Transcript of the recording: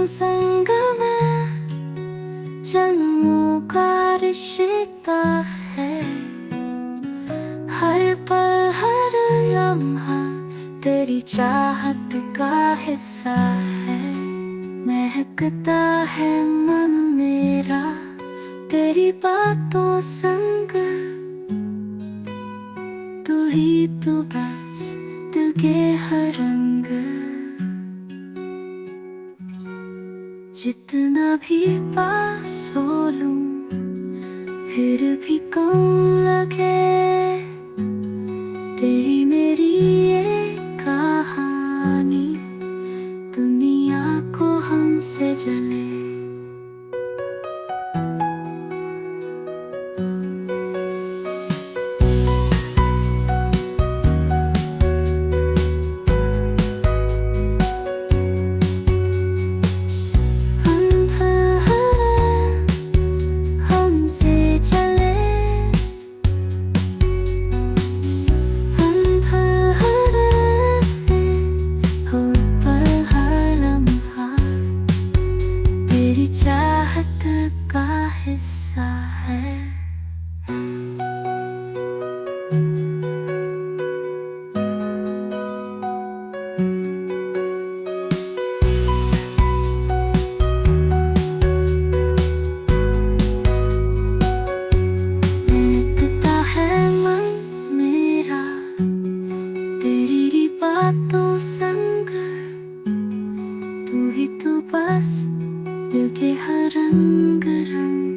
संग में जन्मों का रिश्ता है। हर पल हर लम्हा तेरी चाहत का हिस्सा है। महकता है मन मेरा तेरी बातों संग, तू ही तू बस दिल के हर रंग। जितना भी पास हो लूं फिर भी कम लगे, तेरी मेरी ये कहानी दुनिया को हमसे जले। चाहत का हिस्सा है। महकता है मन मेरा तेरी बातों संग, तू ही तू बस दिल के हर रंग रंग।